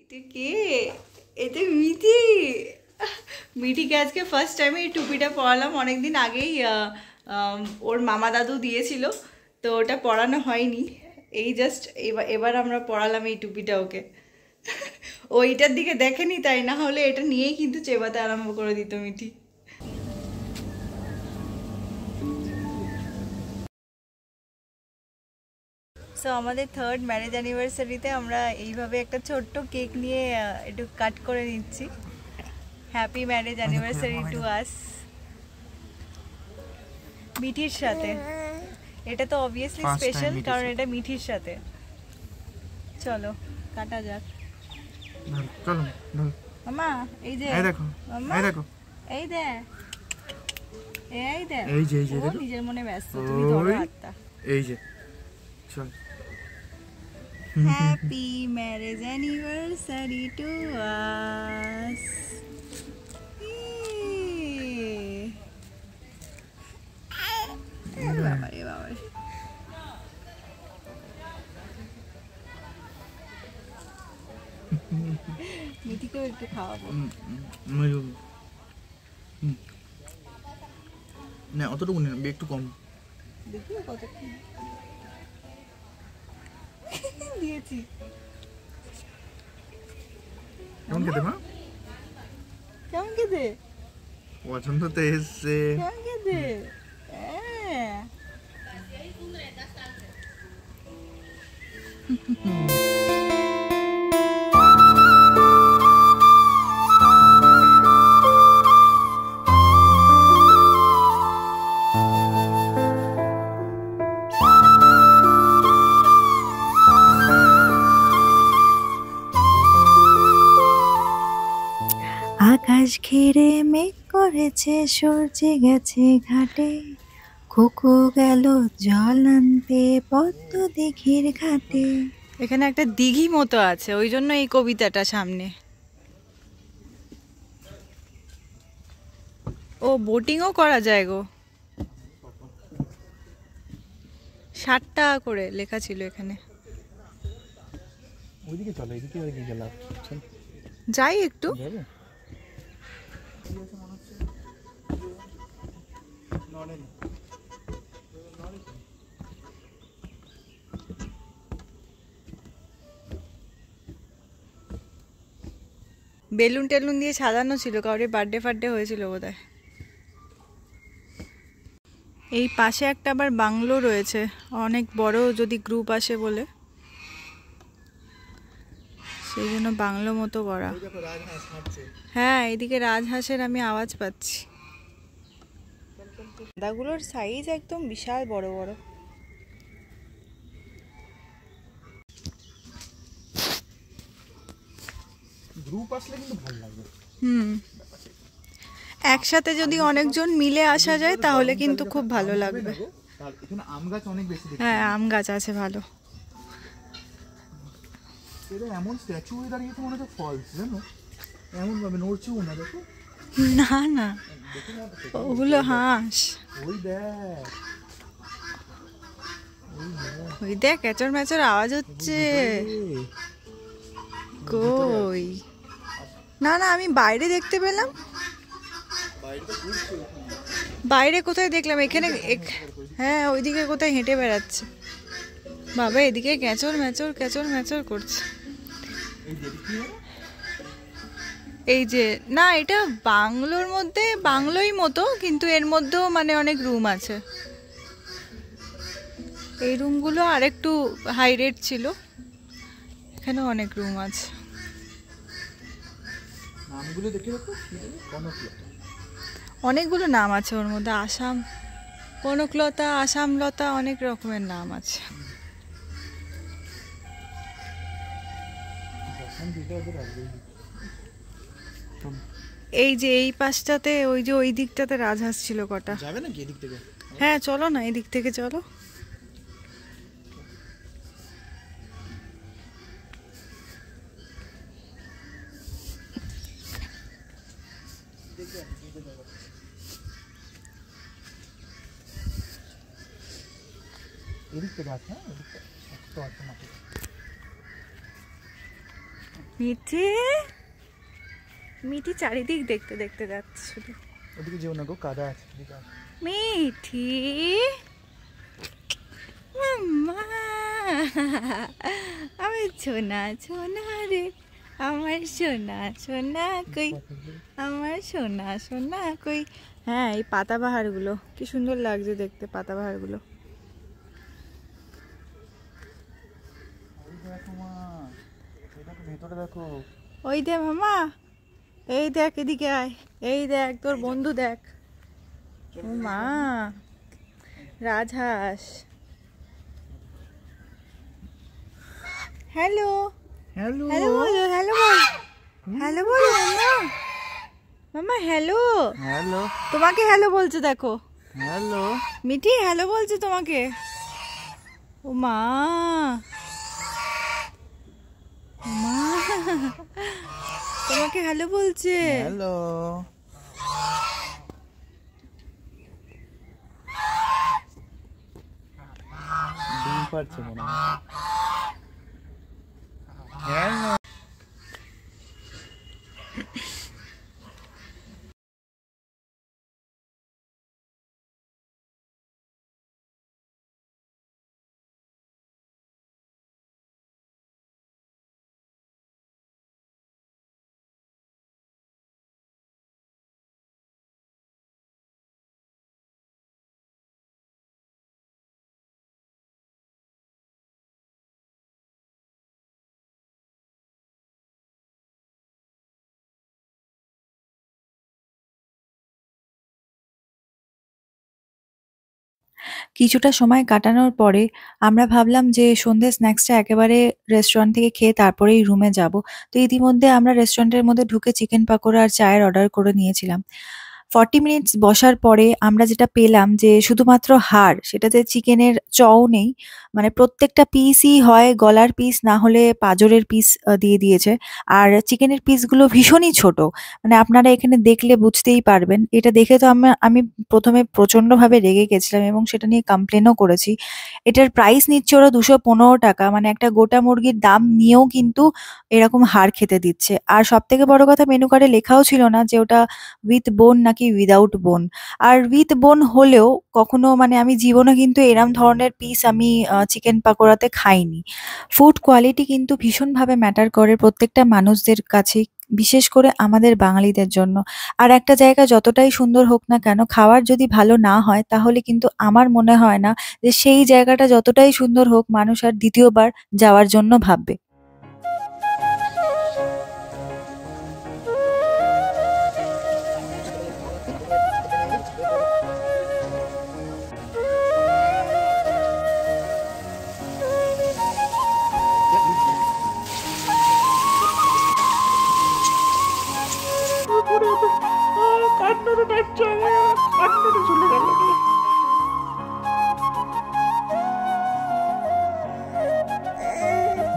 এটা কে? এটা মিঠি। মিঠিকে আজকে ফার্স্ট টাইমে এই টুপিটা পরালাম। অনেকদিন আগেই ওর মামা দাদু দিয়েছিল, তো ওটা পরানো হয়নি। এই জাস্ট এবার আমরা পরালাম এই টুপিটা ওকে। ওইটার দিকে দেখেনি, তাই না হলে এটা নিয়েই কিন্তু চেবাতে আরম্ভ করে দিত মিঠি। সো আমাদের থার্ড ম্যারেজ অ্যানিভার্সারিতে আমরা এইভাবে একটা ছোট্ট কেক নিয়ে একটু কাট করে নিচ্ছি। Happy marriage anniversary to us. মিঠির সাথে এটা তো অবভিয়াসলি স্পেশাল, কারণ এটা মিঠির সাথে। চলো কাটা যাক। চলো মামা এই যে, এই দেখো, এই দেখো, এই দে, এই দে, এই যে ও নিজের মনে ব্যস্ত, তুমি ধরো হাতটা। এই যে চল। হ্যাপি ম্যারেজ অ্যানিভার্সারি টু আস। বাবারে বাবারে, মিঠিকেও একটু খাওয়াবো। না অতটুকু না, একটু কম দেখি কত দিয়েছি। কেমন খেতে মা? কেমন খেতে? পছন্দ তো এসছে। কেমন খেতে? আকাশ ঘিরে মেঘ করেছে, সূর্যে গেছে ঘাটে, খোকো গেল জল আনতে পদ্ম দিঘির ঘাটে। এখানে একটা দিঘি মতো আছে, ওই জন্য এই কবিতাটা সামনে। ও বোটিংও করা যায় গো। 60 টাকা করে লেখা ছিল এখানে। ওইদিকে চলো, এদিকে ওইদিকে গেলাম। যাই একটু। বেলুন টেলুন দিয়ে সাজানো ছিল, কাউরে বার্থডে ফার্থডে হয়েছিল বোধহয়। এই পাশে একটা আবার বাংলো রয়েছে, অনেক বড় যদি গ্রুপ আসে বলে, সেই জন্য বাংলো মতো করা। হ্যাঁ, এদিকে রাজহাঁসের আমি আওয়াজ পাচ্ছি। গাঁদাগুলোর সাইজ একদম বিশাল বড় বড়। গ্রুপ আসলে কিন্তু ভালো লাগবে। একসাথে যদি অনেকজন মিলে আসা যায় তাহলে কিন্তু খুব ভালো লাগবে। এখানে আম গাছ অনেক বেশি দেখতে। হ্যাঁ, আম গাছ আছে ভালো। এটা এমন স্ট্যাচু হয়ে দাঁড়িয়েছে, মনে হচ্ছে ফলস, জানো, এমন ভাবে নড়ছেও না। দেখো না না, ওগুলো হাঁস। ওই দেখ, ওই দেখ ক্যাচর ম্যাচর আওয়াজ হচ্ছে। কই? না না, আমি বাইরে দেখতে পেলাম। বাইরে কোথায় দেখলাম? এখানে। হ্যাঁ, ওইদিকে কোথায় হেঁটে বেড়াচ্ছে বাবা। এদিকে ক্যাচর ম্যাচর ক্যাচর ম্যাচর করছে। এই যে না, এটা বাংলোর মধ্যে, বাংলোই মতো, কিন্তু এর মধ্যেও মানে অনেক রুম আছে। এই রুমগুলো আরেকটু হাই রেট ছিল, এখানে অনেক রুম আছে। নামগুলো দেখে রাখো। অনেকগুলো নাম আছে ওর মধ্যে, আসাম কনকলতা, আসামলতা, অনেক রকমের নাম আছে। এই যে এই পাশটাতে, ওই যে ওই দিকটাতে রাজহাঁস ছিল কটা। যাবে নাকি এদিক থেকে? হ্যাঁ চলো না, এদিক থেকে চলো। এদিক থেকে আছে, হ্যাঁ এদিক থেকে তো আছে না। মিঠি মিঠি চারিদিক দেখতে দেখতে যাচ্ছে শুধু। ওদিকে যেও না গো, কাদা আছে। মিঠি মাম্মা, আমার সোনা সোনা রে, আমার সোনা সোনা কই, আমার সোনা সোনা কই। হ্যাঁ, এই পাতাবাহারগুলো কি সুন্দর লাগছে দেখতে, পাতাবাহারগুলো। ভেতরে দেখো। ওই দে মামা, এই দেখ এদিকে আয়, এই দেখ তোর বন্ধু দেখ। ও মা, রাজহাঁস। হ্যালো হ্যালো হ্যালো বলো, হ্যালো বল, হ্যালো বলো মামা, মামা হ্যালো। হ্যালো তোমাকে হ্যালো বলছে দেখো, হ্যালো। মিঠি হ্যালো বলছে তোমাকে। ও মা, মা তোমাকে হ্যালো বলছে। হ্যালো। ডিম পারছে মনে হয়। হ্যালো। কিছুটা সময় কাটানোর পরে আমরা ভাবলাম যে সন্ধ্যে স্ন্যাক্সটা একেবারে রেস্টুরেন্ট থেকে খেয়ে তারপরেই রুমে যাব। তো ইতিমধ্যে আমরা রেস্টুরেন্টের মধ্যে ঢুকে চিকেন পাকোড়া আর চায়ের অর্ডার করে নিয়েছিলাম। 40 মিনিটস বসার পরে আমরা যেটা পেলাম যে শুধুমাত্র হাড়, সেটাতে চিকেনের চও নেই, মানে প্রত্যেকটা পিসই হয় গলার পিস না হলে পাঁজরের পিস দিয়ে দিয়েছে। আর চিকেনের পিসগুলো ভীষণই ছোট, মানে আপনারা এখানে দেখলে বুঝতেই পারবেন। এটা দেখে তো আমি প্রথমে প্রচন্ডভাবে রেগে গেছিলাম এবং সেটা নিয়ে কমপ্লেনও করেছি। এটার প্রাইস নিচ্ছে ওরা 215 টাকা, মানে একটা গোটা মুরগির দাম নিয়েও কিন্তু এরকম হাড় খেতে দিচ্ছে। আর সব থেকে বড় কথা, মেনু কার্ডে লেখাও ছিল না যে ওটা উইথ বোন নাকি উইদাউট বোন। আর উইথ বোন হলেও কখনো, মানে আমি জীবনে কিন্তু এরম ধরনের পিস আমি চিকেন পাকোড়াতে খাইনি। ফুড কোয়ালিটি কিন্তু ভীষণভাবে ম্যাটার করে প্রত্যেকটা মানুষদের কাছে, বিশেষ করে আমাদের বাঙালিদের জন্য। আর একটা জায়গা যতটাই সুন্দর হোক না কেন, খাবার যদি ভালো না হয় তাহলে কিন্তু আমার মনে হয় না যে সেই জায়গাটা যতটাই সুন্দর হোক মানুষ আর দ্বিতীয়বার যাওয়ার জন্য ভাববে। কান্নাটা পাচ্ছে আমার, কান্নাটা চলে গেল।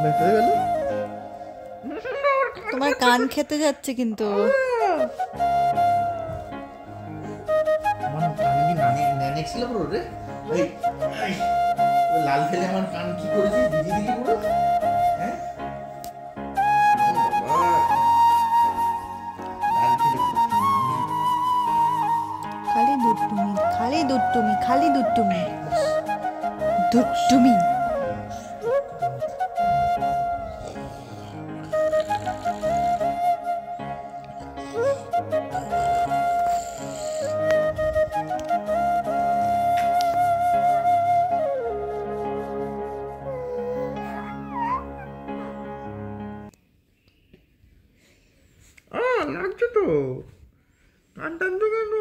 ব্যথা গেল। তোমার কান খেতে যাচ্ছে কিন্তু। আমার কান কি নানে ছিল পুরো রে। এই লাল ফেলে আমার কান কি করেছে, দিদি দিদি পুরো। হ্যাঁ লাল ফেলে খালি দুট্টুমি, খালি দুট্টুমি, খালি দুট্টুমি, দুট্টুমি। লাগছে তো, কান টানছো কেন?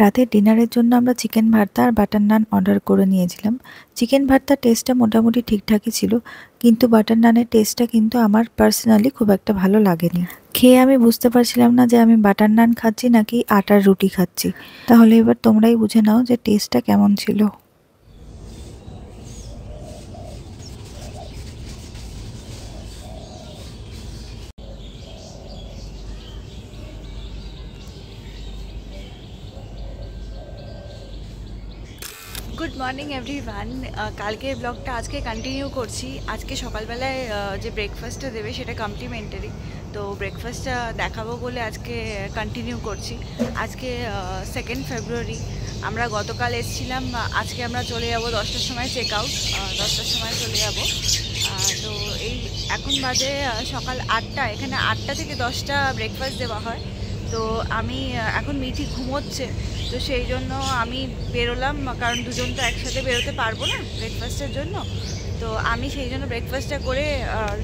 রাতের ডিনারের জন্য আমরা চিকেন ভর্তা আর বাটার নান অর্ডার করে নিয়েছিলাম। চিকেন ভর্তার টেস্টটা মোটামুটি ঠিকঠাকই ছিল, কিন্তু বাটার নানের টেস্টটা কিন্তু আমার পার্সোনালি খুব একটা ভালো লাগেনি। খেয়ে আমি বুঝতে পারছিলাম না যে আমি বাটার নান খাচ্ছি নাকি আটার রুটি খাচ্ছি। তাহলে এবার তোমরাই বুঝে নাও যে টেস্টটা কেমন ছিল। Good morning everyone. কালকের ব্লগটা আজকে কন্টিনিউ করছি। আজকে সকালবেলায় যে ব্রেকফাস্টটা দেবে সেটা কমপ্লিমেন্টারি, তো ব্রেকফাস্টটা দেখাবো বলে আজকে কন্টিনিউ করছি। আজকে 2 ফেব্রুয়ারি, আমরা গতকাল এসেছিলাম, আজকে আমরা চলে যাব 10টার সময় চেক আউট, 10টার সময় চলে যাব। তো এই এখন বাজে সকাল 8টা, এখানে 8টা থেকে 10টা ব্রেকফাস্ট দেওয়া হয়। তো আমি এখন মিঠি ঘুমোচ্ছে, তো সেই জন্য আমি বেরোলাম, কারণ দুজন তো একসাথে বেরোতে পারবো না ব্রেকফাস্টের জন্য। তো আমি সেই জন্য ব্রেকফাস্টটা করে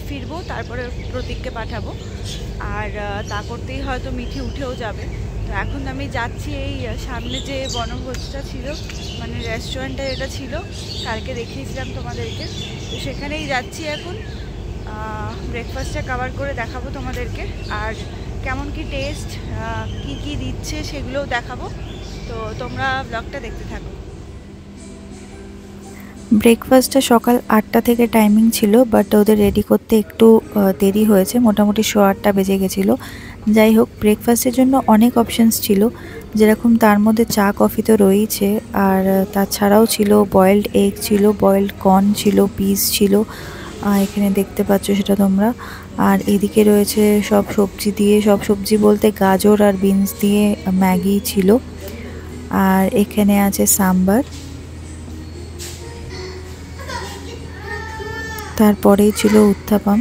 ফিরবো, তারপরে প্রতীককে পাঠাবো। আর তা করতেই হয়তো মিঠি উঠেও যাবে। তো এখন আমি যাচ্ছি এই সামনে যে বনভোজটা ছিল, মানে রেস্টুরেন্টটা যেটা ছিল, কালকে দেখিয়েছিলাম তোমাদেরকে, তো সেখানেই যাচ্ছি এখন। ব্রেকফাস্টটা কভার করে দেখাবো তোমাদেরকে, আর কেমন কি টেস্ট, কি কি দিচ্ছে সেগুলোও দেখাবো। তো তোমরা ব্লগটা দেখতে থাকো। ব্রেকফাস্টটা সকাল 8টা থেকে টাইমিং ছিল, বাট ওদের রেডি করতে একটু দেরি হয়েছে, মোটামুটি 8:15 বেজে গেছিলো। যাই হোক, ব্রেকফাস্টের জন্য অনেক অপশানস ছিল, যেরকম তার মধ্যে চা কফি তো রয়েছে, আর তাছাড়াও ছিল বয়েলড এগ ছিল, বয়েলড কর্ন ছিল, পিস ছিল, এখানে দেখতে পাচ্ছ সেটা তোমরা। আর এদিকে রয়েছে সব সবজি দিয়ে, সব সবজি বলতে গাজর আর বিনস দিয়ে ম্যাগি ছিল, আর এখানে আছে সাম্বার। তারপরেই ছিল উত্তাপাম।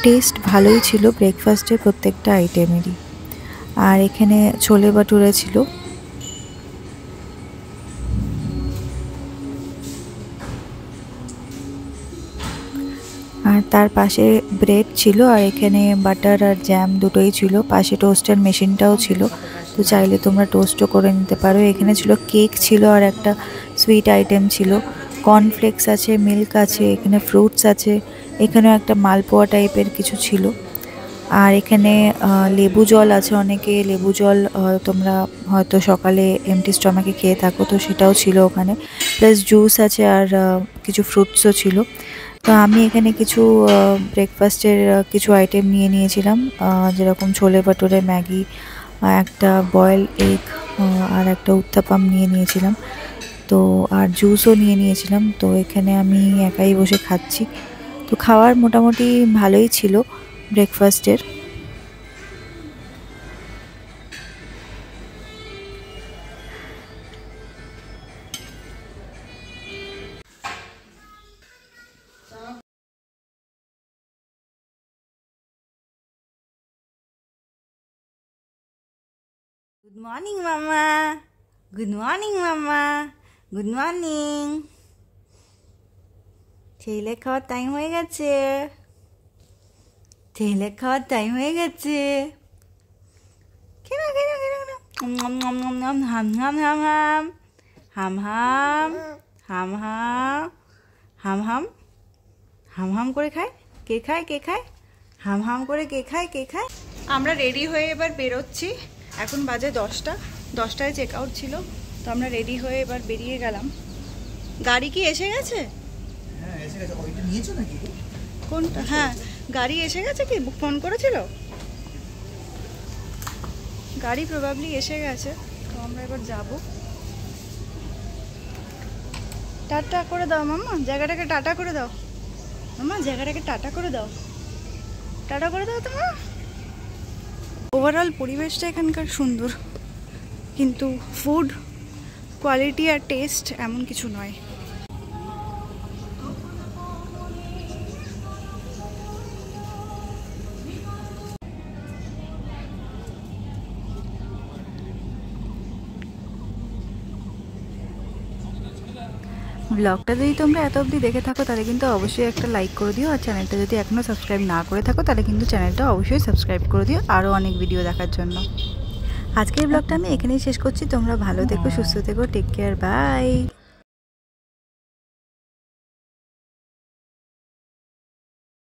টেস্ট ভালোই ছিল ব্রেকফাস্টের প্রত্যেকটা আইটেমেরই। আর এখানে ছোলে বাটুরা ছিল। আর তার পাশে ব্রেড ছিল, আর এখানে বাটার আর জ্যাম দুটোই ছিল। পাশে টোস্টার মেশিনটাও ছিল, তো চাইলে তোমরা টোস্টও করে নিতে পারো। এখানে ছিল কেক ছিল, আর একটা সুইট আইটেম ছিল, কর্নফ্লেক্স আছে, মিল্ক আছে, এখানে ফ্রুটস আছে, এখানেও একটা মালপোয়া টাইপের কিছু ছিল। আর এখানে লেবু জল আছে, অনেকে লেবু জল তোমরা হয়তো সকালে এমটি স্টমাকে খেয়ে থাকো, তো সেটাও ছিল ওখানে। প্লাস জুস আছে, আর কিছু ফ্রুটসও ছিল। তো আমি এখানে কিছু ব্রেকফাস্টের কিছু আইটেম নিয়ে নিয়েছিলাম, যেরকম ছোলে বাটুরে, ম্যাগি, একটা বয়েল এগ, আর একটা উত্তাপাম নিয়ে নিয়েছিলাম। তো আর জুসও নিয়ে নিয়েছিলাম। তো এখানে আমি একাই বসে খাচ্ছি। তো খাওয়ার মোটামুটি ভালোই ছিল ব্রেকফাস্টের। গুড মর্নিং মামা, গুড মর্নিং মামা, গুড মর্নিং। ছেলে খাওয়ার টাইম হয়ে গেছে, ছেলে খাওয়ার টাইম হয়ে গেছে। কেন কেন কেন হাম হাম হাম হাম হাম হাম হাম হাম হাম হাম হাম হাম করে খায়। কে খায়, কে খায় হাম হাম করে? কে খায়, কে খায়? আমরা রেডি হয়ে এবার বেরোচ্ছি। এখন বাজে 10টা, 10টায় চেক আউট ছিল, তো আমরা রেডি হয়ে এবার বেরিয়ে গেলাম। গাড়ি কি এসে গেছে? হ্যাঁ এসে গেছে। ওইটা নিয়েছো নাকি? কোনটা? হ্যাঁ গাড়ি এসে গেছে। কি ফোন করেছিল? গাড়ি প্রবাবলি এসে গেছে, তো আমরা এবার যাব। টাটা করে দাও মাম্মা, জায়গাটাকে টাটা করে দাও মাম্মা, জায়গাটাকে টাটা করে দাও, টাটা করে দাও তোমার। ওভারঅল পরিবেশটা এখানকার সুন্দর, কিন্তু ফুড কোয়ালিটি আর টেস্ট এমন কিছু নয়। ব্লগটা যদি তোমরা এত অবধি দেখে থাকো তাহলে কিন্তু অবশ্যই একটা লাইক করে দিও, আর চ্যানেলটা যদি এখনও সাবস্ক্রাইব না করে থাকো তাহলে কিন্তু চ্যানেলটা অবশ্যই সাবস্ক্রাইব করে দিও আরও অনেক ভিডিও দেখার জন্য। আজকের ব্লগটা আমি এখানেই শেষ করছি। তোমরা ভালো থেকো, সুস্থ থেকো, টেক কেয়ার, বাই।